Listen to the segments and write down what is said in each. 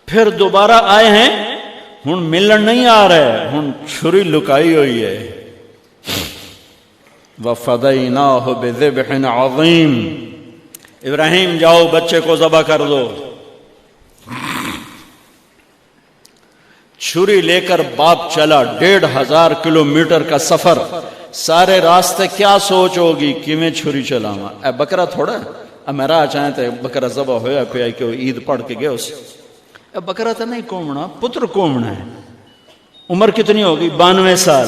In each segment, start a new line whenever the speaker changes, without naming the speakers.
پھر دوبارہ آئے ہیں، ہن ملن نہیں آ رہے، ہن چھری لکائی ہوئی ہے. وَفَدَيْنَاهُ بِذِبْحٍ عَظِيمٍ، ابراہیم جاؤ بچے کو ذبح کر دو. چھری لے کر باپ چلا، 1500 کلومیٹر کا سفر. سارے راستے کیا سوچ ہوگی کہ میں چھری چلاواں، اے بکرا تھوڑا اب میرا چاہیں تے بکرا ذبح ہویا پیا کہ عید پڑھ کے گئے اس. اے بکرا تو نہیں کومنا، پتر کومنا ہے. عمر کتنی ہوگی؟ 92 سال.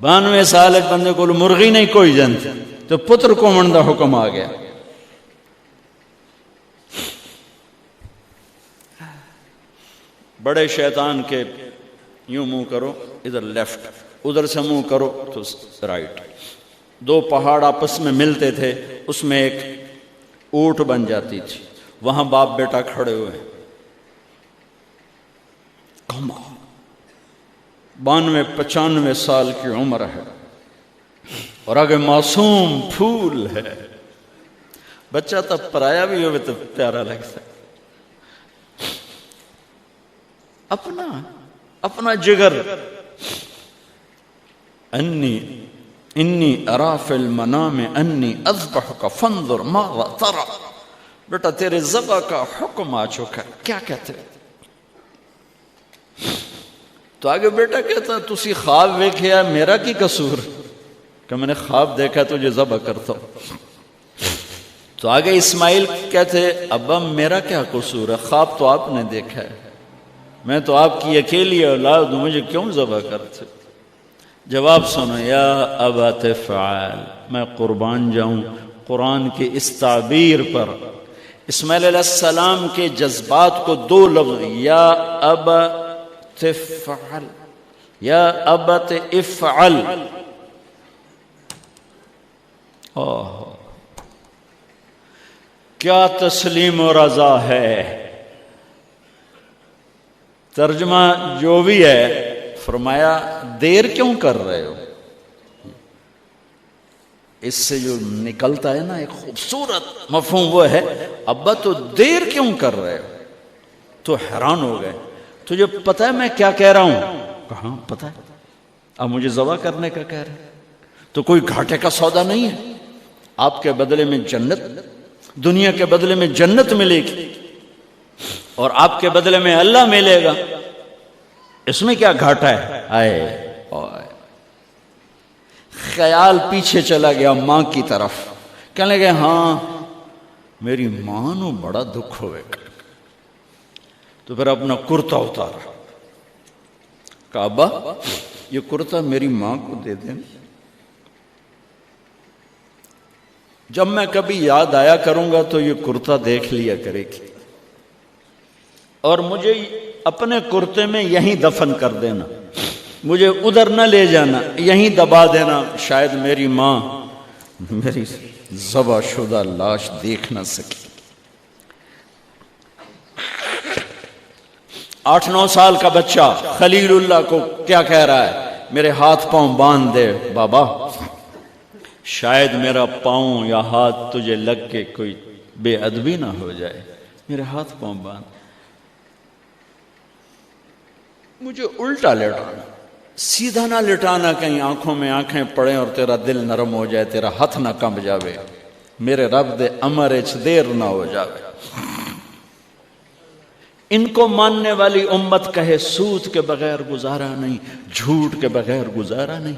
92 سال ایک بندے کو مرغی نہیں کوئی جنت، تو پتر کومن دا حکم آ گیا. بڑے شیطان کے یوں منہ کرو ادھر لیفٹ، ادھر سے منہ کرو تو رائٹ. 2 پہاڑ آپس میں ملتے تھے، اس میں ایک اونٹ بن جاتی تھی. وہاں باپ بیٹا کھڑے ہوئے، 92-95 سال کی عمر ہے اور آگے معصوم پھول ہے. بچہ تب پرایا بھی ہوئے تو پیارا لگتا ہے. اپنا جگر. انی ارا فی المنام انی اذبحک فانظر ماذا ترى. بیٹا تیرے ذبح کا حکم آ چکا ہے، کیا کہتے ہیں؟ تو آگے بیٹا کہتا تسی خواب ویکھیا، میرا کی قصور کہ میں نے خواب دیکھا تجھے ذبح کرتا ہوں. تو آگے اسماعیل کہتے ابا میرا کیا قصور ہے، خواب تو آپ نے دیکھا ہے، میں تو آپ کی اکیلی اولاد ہوں، مجھے کیوں ذبح کرتے؟ جواب سنو، یا ابا تفعل، میں قربان جاؤں قرآن کی اس تعبیر پر. اسماعیل علیہ السلام کے جذبات کو 2 لفظ، یا ابا تفعل، یا ابت افعل. کیا تسلیم و رضا ہے. ترجمہ جو بھی ہے، فرمایا دیر کیوں کر رہے ہو. اس سے جو نکلتا ہے نا ایک خوبصورت مفہوم وہ ہے، ابا تو دیر کیوں کر رہے ہو. تو حیران ہو گئے، تجھے پتہ ہے میں کیا کہہ رہا ہوں؟ کہاں پتہ ہے، اب مجھے ذبح کرنے کا کہہ رہے ہیں. تو کوئی گھاٹے کا سودا نہیں ہے. آپ کے بدلے میں جنت، دنیا کے بدلے میں جنت ملے گی اور آپ کے بدلے میں اللہ ملے گا. اس میں کیا گھاٹا ہے؟ آئے خیال پیچھے چلا گیا ماں کی طرف. کہنے لگے ہاں میری ماں نو بڑا دکھ ہوئے گا. تو پھر اپنا کرتا اتارا، کہا ابا یہ کرتا میری ماں کو دے دیں، جب میں کبھی یاد آیا کروں گا تو یہ کرتا دیکھ لیا کرے گی، اور مجھے اپنے کرتے میں یہیں دفن کر دینا، مجھے ادھر نہ لے جانا، یہیں دبا دینا، شاید میری ماں میری ذبح شدہ لاش دیکھ نہ سکی. 8-9 سال کا بچہ خلیل اللہ کو کیا کہہ رہا ہے؟ میرے ہاتھ پاؤں باندھ دے بابا، شاید میرا پاؤں یا ہاتھ تجھے لگ کے کوئی بے ادبی نہ ہو جائے، میرے ہاتھ پاؤں باندھ. مجھے الٹا لٹانا، سیدھا نہ لٹانا، کہیں آنکھوں میں آنکھیں پڑیں اور تیرا دل نرم ہو جائے، تیرا ہاتھ نہ کمب جاوے، میرے رب دے امر اچ دیر نہ ہو جاوے. ان کو ماننے والی امت کہے سود کے بغیر گزارا نہیں، جھوٹ کے بغیر گزارا نہیں،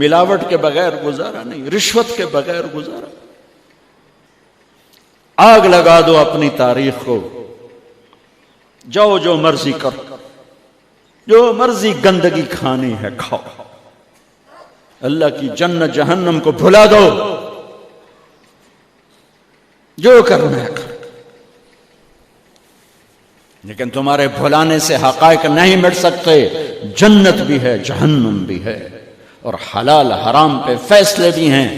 ملاوٹ کے بغیر گزارا نہیں، رشوت کے بغیر گزارا. آگ لگا دو اپنی تاریخ کو، جاؤ جو مرضی کرو، جو مرضی گندگی کھانی ہے کھاؤ، اللہ کی جنت جہنم کو بھلا دو، جو کرنا ہے کرو. لیکن تمہارے بھلانے سے حقائق نہیں مٹ سکتے. جنت بھی ہے، جہنم بھی ہے، اور حلال حرام پہ فیصلے بھی ہیں.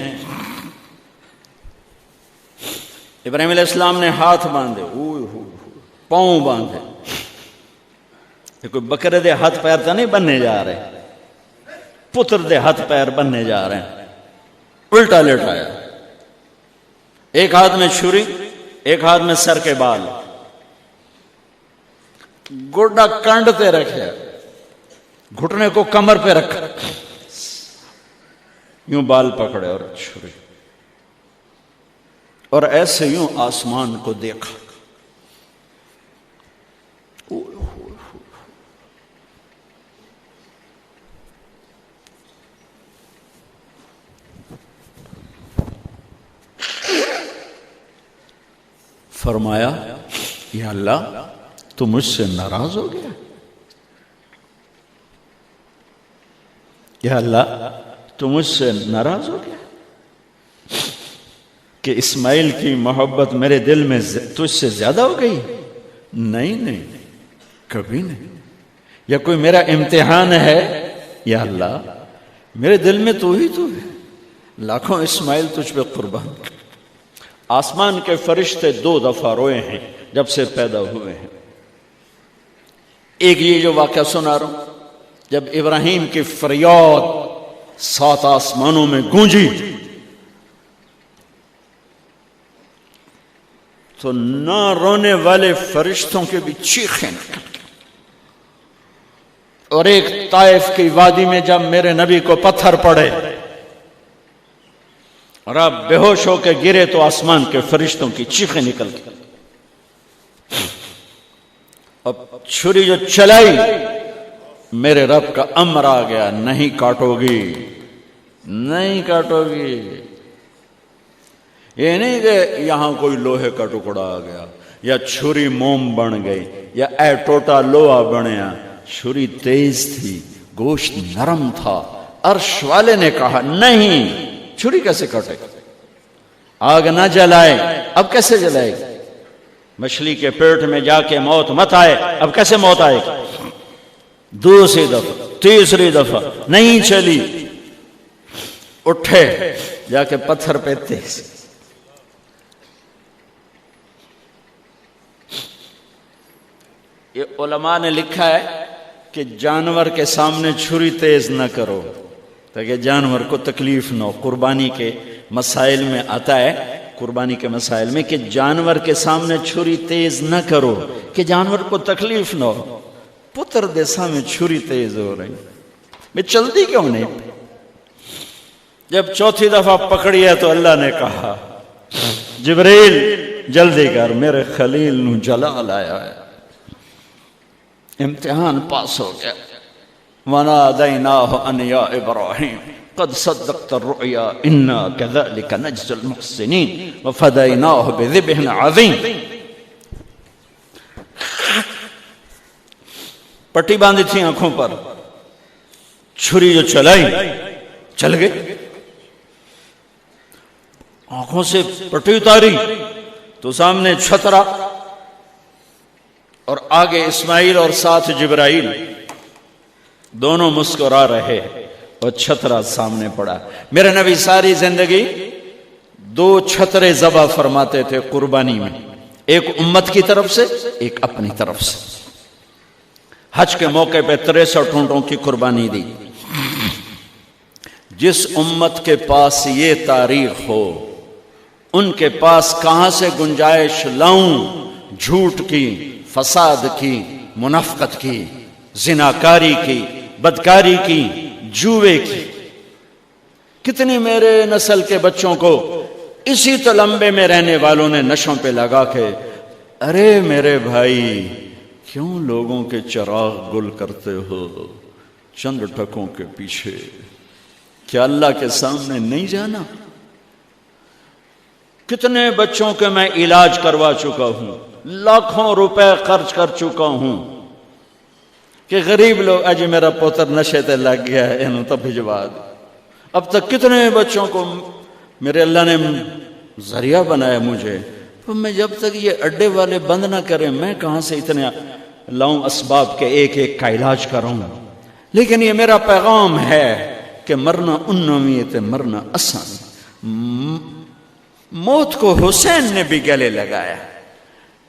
ابراہیم علیہ السلام نے ہاتھ باندھے، پاؤں باندھے. یہ کوئی بکرے دے ہاتھ پیر تو نہیں بننے جا رہے، پتر دے ہاتھ پیر بننے جا رہے ہیں. الٹا لٹایا، ایک ہاتھ میں چھری، ایک ہاتھ میں سر کے بال. گوڈا کانڈتے رکھے، گھٹنے کو کمر پہ رکھا، یوں بال پکڑے اور چھری، اور ایسے یوں آسمان کو دیکھا. فرمایا یا اللہ تو مجھ سے ناراض ہو گیا؟ یا اللہ تو مجھ سے ناراض ہو گیا کہ اسماعیل کی محبت میرے دل میں تجھ سے زیادہ ہو گئی؟ نہیں، کبھی نہیں. یا کوئی میرا امتحان ہے؟ یا اللہ میرے دل میں تو ہی تو ہے، لاکھوں اسماعیل تجھ پہ قربان. آسمان کے فرشتے 2 دفعہ روئے ہیں جب سے پیدا ہوئے ہیں. ایک یہ جو واقعہ سنا رہا ہوں، جب ابراہیم کی فریاد 7 آسمانوں میں گونجی تو نہ رونے والے فرشتوں کے بھی چیخیں نکل گئیں. اور ایک طائف کی وادی میں جب میرے نبی کو پتھر پڑے اور آپ بے ہوش ہو کے گرے تو آسمان کے فرشتوں کی چیخیں نکل گئی. اب چھری جو چلائی، میرے رب کا امر آ گیا، نہیں کاٹو گی، نہیں کاٹو گی. یہ نہیں کہ یہاں کوئی لوہے کا ٹکڑا آ گیا یا چھری موم بن گئی یا اے ٹوٹا لوہا بنیا. چھری تیز تھی، گوشت نرم تھا. عرش والے نے کہا نہیں، چھری کیسے کٹے؟ آگ نہ جلائے، اب کیسے جلائے گی؟ مچھلی کے پیٹ میں جا کے موت مت آئے، اب کیسے موت آئے گی؟ دوسری دفعہ، تیسری دفعہ نہیں چلی. اٹھے جا کے پتھر پہ تیز. یہ علماء نے لکھا ہے کہ جانور کے سامنے چھری تیز نہ کرو تاکہ جانور کو تکلیف نہ ہو. قربانی کے مسائل میں آتا ہے، قربانی کے مسائل میں، کہ جانور کے سامنے چھری تیز نہ کرو کہ جانور کو تکلیف نہ ہو. پتر دے سامنے چھری تیز ہو رہی، میں چلتی کیوں نہیں؟ جب چوتھی دفعہ پکڑی ہے تو اللہ نے کہا جبریل جلدی کر، میرے خلیل نو جلال آیا ہے. امتحان پاس ہو گیا. وَنَادَيْنَاهُ أَنْ يَا إِبْرَاهِيمُ قَدْ صَدَّقْتَ الرُّؤْيَا إِنَّا كَذَلِكَ نَجْزِي الْمُحْسِنِينَ وَفَدَيْنَاهُ بِذِبْحٍ عَظِيمٍ. پٹی باندھی تھی آنکھوں پر، چھری جو چلائی چل گئے. آنکھوں سے پٹی اتاری تو سامنے چھترا اور آگے اسماعیل اور ساتھ جبرائیل، دونوں مسکرا رہے اور چھترا سامنے پڑا. میرے نبی ساری زندگی 2 چھترے ذبح فرماتے تھے قربانی میں، ایک امت کی طرف سے، ایک اپنی طرف سے. حج کے موقع پہ 63 اونٹوں کی قربانی دی. جس امت کے پاس یہ تاریخ ہو، ان کے پاس کہاں سے گنجائش لاؤں جھوٹ کی، فساد کی، منافقت کی، زناکاری کی، بدکاری کی، جوے کی. کتنی میرے نسل کے بچوں کو اسی تلمبے میں رہنے والوں نے نشوں پہ لگا کے، ارے میرے بھائی کیوں لوگوں کے چراغ گل کرتے ہو چند ٹکوں کے پیچھے؟ کیا اللہ کے سامنے نہیں جانا؟ کتنے بچوں کے میں علاج کروا چکا ہوں، لاکھوں روپے خرچ کر چکا ہوں کہ غریب لوگ اجی میرا پوتر نشے تے لگ گیا ہے انہوں تو بھجوا دے. اب تک کتنے بچوں کو میرے اللہ نے ذریعہ بنایا مجھے. تو میں جب تک یہ اڈے والے بند نہ کریں میں کہاں سے اتنے لاؤں اسباب کے ایک ایک کا علاج کروں. لیکن یہ میرا پیغام ہے کہ مرنا انویت مرنا آسان. موت کو حسین نے بھی گلے لگایا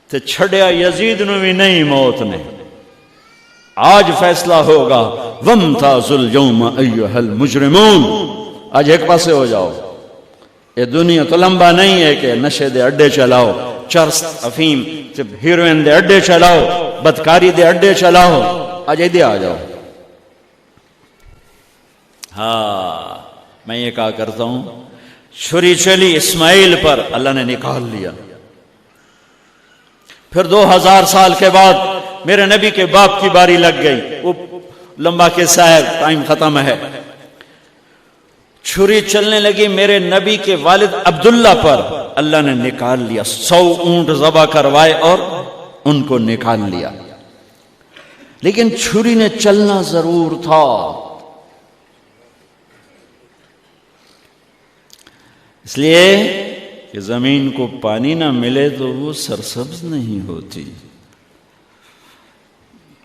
تو چھڑیا یزید نو بھی نہیں موت نے. آج فیصلہ ہوگا وَامْتَازُوا الْيَوْمَ أَيُّهَا الْمُجْرِمُونَ. آج ایک پاسے ہو جاؤ. یہ دنیا تو لمبا نہیں ہے کہ نشے دے اڈے چلاؤ، چرس افیم ہیروئن دے اڈے چلاؤ، بدکاری دے اڈے چلاؤ اج ادھر آ جاؤ. ہاں میں یہ کہا کرتا ہوں چھری چلی اسماعیل پر، اللہ نے نکال لیا. پھر 2000 سال کے بعد میرے نبی کے باپ کی باری لگ گئی. وہ لمبا قصہ ہے، ٹائم ختم ہے. چھری چلنے لگی میرے نبی کے والد عبداللہ پر، اللہ نے نکال لیا. 100 اونٹ ذبح کروائے اور ان کو نکال لیا. لیکن چھری نے چلنا ضرور تھا. اس لیے کہ زمین کو پانی نہ ملے تو وہ سرسبز نہیں ہوتی.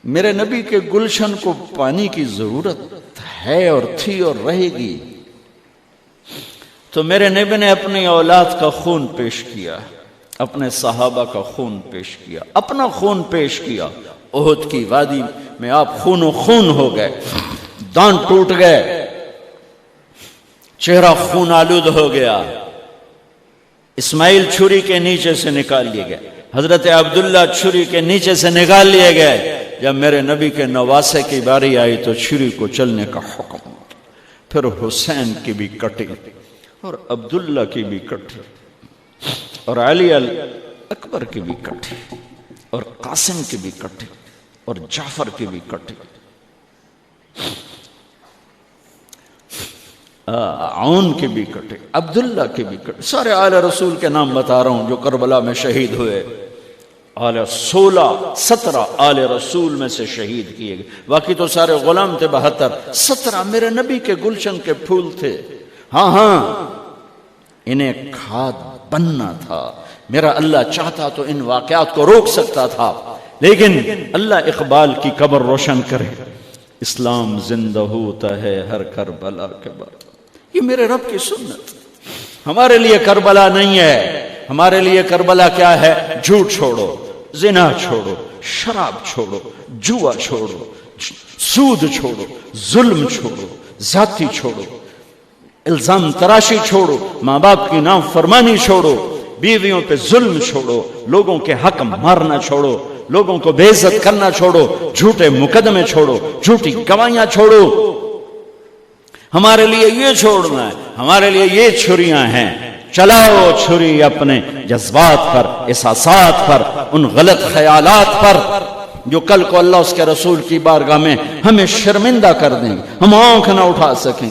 میرے نبی کے گلشن کو پانی کی ضرورت ہے اور تھی اور رہے گی. تو میرے نبی نے اپنی اولاد کا خون پیش کیا، اپنے صحابہ کا خون پیش کیا، اپنا خون پیش کیا. احد کی وادی میں آپ خون و خون ہو گئے، دانت ٹوٹ گئے، چہرہ خون آلود ہو گیا. اسماعیل چھری کے نیچے سے نکال لیے گئے، حضرت عبداللہ چھری کے نیچے سے نکال لیے گئے. جب میرے نبی کے نواسے کی باری آئی تو چھری کو چلنے کا حکم. پھر حسین کی بھی کٹی اور عبداللہ کی بھی کٹی اور علی اکبر کی بھی کٹی اور قاسم کی بھی کٹی اور جعفر کی بھی کٹی، عون کی بھی کٹی، عبداللہ کی بھی کٹی. سارے آل رسول کے نام بتا رہا ہوں جو کربلا میں شہید ہوئے. 17 آل رسول میں سے شہید کیے گئے. باقی تو سارے غلام تھے. 17 میرے نبی کے گلشن کے پھول تھے. ہاں انہیں کھاد بننا تھا. میرا اللہ چاہتا تو ان واقعات کو روک سکتا تھا، لیکن اللہ اقبال کی قبر روشن کرے. اسلام زندہ ہوتا ہے ہر کربلا کے بعد. یہ میرے رب کی سنت. ہمارے لیے کربلا نہیں ہے. ہمارے لیے کربلا کیا ہے؟ جھوٹ چھوڑو، زنا چھوڑو، شراب چھوڑو، جوا چھوڑو، سود چھوڑو، ظلم چھوڑو، ذاتی چھوڑو، الزام تراشی چھوڑو، ماں باپ کی نافرمانی چھوڑو، بیویوں پہ ظلم چھوڑو، لوگوں کے حق مارنا چھوڑو، لوگوں کو بے عزت کرنا چھوڑو، جھوٹے مقدمے چھوڑو، جھوٹی گواہیاں چھوڑو. ہمارے لیے یہ چھوڑنا ہے. ہمارے لیے یہ چھریاں ہیں. چلاؤ چھری اپنے جذبات پر، احساسات پر، ان غلط خیالات پر جو کل کو اللہ اس کے رسول کی بارگاہ میں ہمیں شرمندہ کر دیں، ہم آنکھ نہ اٹھا سکیں.